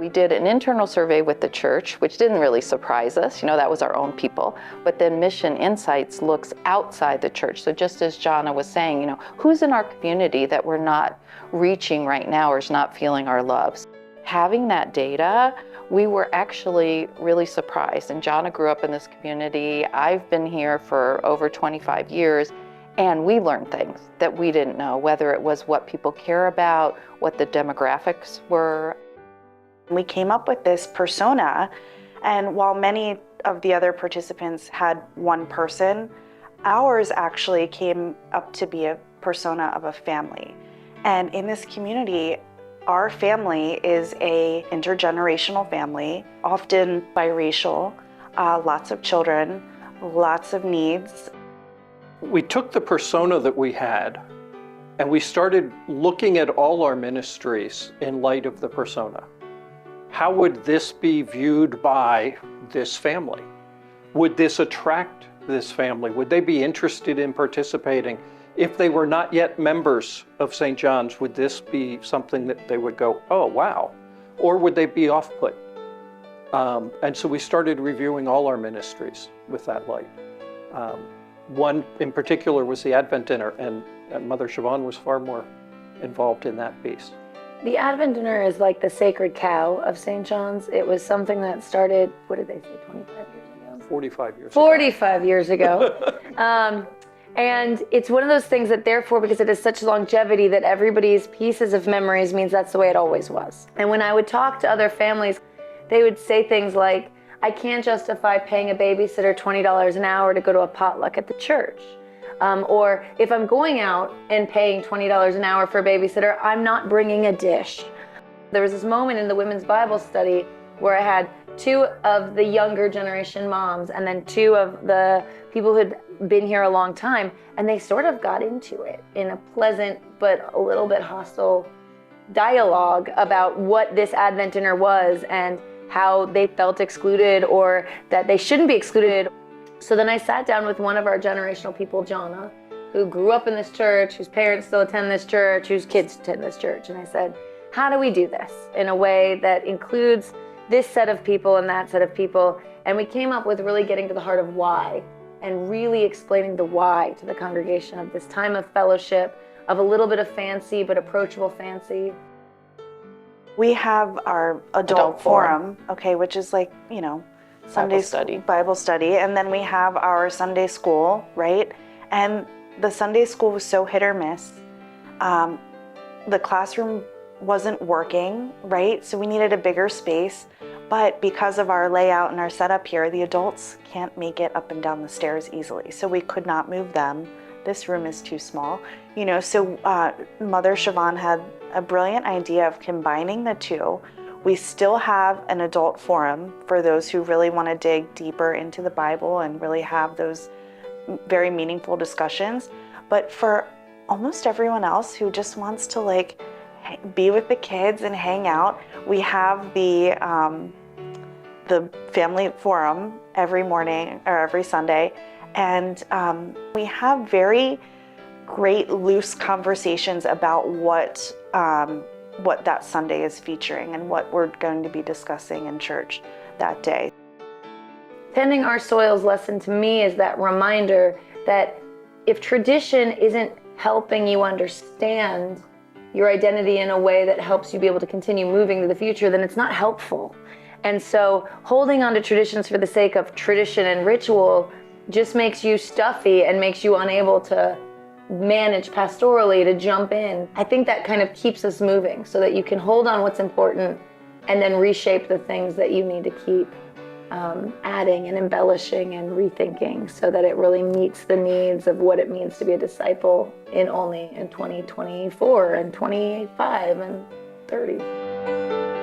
We did an internal survey with the church, which didn't really surprise us. That was our own people. But then Mission Insights looks outside the church. So just as Jana was saying, who's in our community that we're not reaching right now or is not feeling our loves? Having that data, we were actually really surprised. And Jana grew up in this community. I've been here for over 25 years. And we learned things that we didn't know, whether it was what people care about, what the demographics were. We came up with this persona, and while many of the other participants had one person, ours actually came up to be a persona of a family. And in this community, our family is a intergenerational family, often biracial, lots of children, lots of needs. We took the persona that we had and we started looking at all our ministries in light of the persona. How would this be viewed by this family? Would this attract this family? Would they be interested in participating? If they were not yet members of St. John's, would this be something that they would go, oh, wow? Or would they be off-put? And so we started reviewing all our ministries with that light. One in particular was the Advent dinner, and Mother Siobhan was far more involved in that piece. The Advent dinner is like the sacred cow of St. John's. It was something that started, what did they say, 25 years ago? 45 years 45 years ago. And it's one of those things that therefore, because it has such longevity, that everybody's pieces of memories means that's the way it always was. And when I would talk to other families, they would say things like, I can't justify paying a babysitter $20 an hour to go to a potluck at the church. Or if I'm going out and paying $20 an hour for a babysitter, I'm not bringing a dish. There was this moment in the women's Bible study where I had two of the younger generation moms and then two of the people who had been here a long time, and they sort of got into it in a pleasant but a little bit hostile dialogue about what this Advent dinner was and how they felt excluded or that they shouldn't be excluded. So then I sat down with one of our generational people, Jana, who grew up in this church, whose parents still attend this church, whose kids attend this church. And I said, how do we do this in a way that includes this set of people and that set of people? And we came up with really getting to the heart of why and really explaining the why to the congregation of this time of fellowship, of a little bit of fancy but approachable fancy. We have our adult forum, okay, which is like, Sunday study, Bible study, and then we have our Sunday school, right? And the Sunday school was so hit or miss. The classroom wasn't working, right? So we needed a bigger space, but because of our layout and our setup here, the adults can't make it up and down the stairs easily, so we could not move them. This room is too small, so Mother Siobhan had a brilliant idea of combining the two. We still have an adult forum for those who really want to dig deeper into the Bible and really have those very meaningful discussions. But for almost everyone else who just wants to be with the kids and hang out, we have the family forum every morning or every Sunday. And we have very great loose conversations about what that Sunday is featuring and what we're going to be discussing in church that day. Tending Our Soils lesson to me is that reminder that if tradition isn't helping you understand your identity in a way that helps you be able to continue moving to the future, then it's not helpful. And so holding on to traditions for the sake of tradition and ritual just makes you stuffy and makes you unable to manage pastorally, to jump in. I think that kind of keeps us moving so that you can hold on what's important and then reshape the things that you need to keep adding and embellishing and rethinking so that it really meets the needs of what it means to be a disciple in Olney in 2024 and 25 and 30.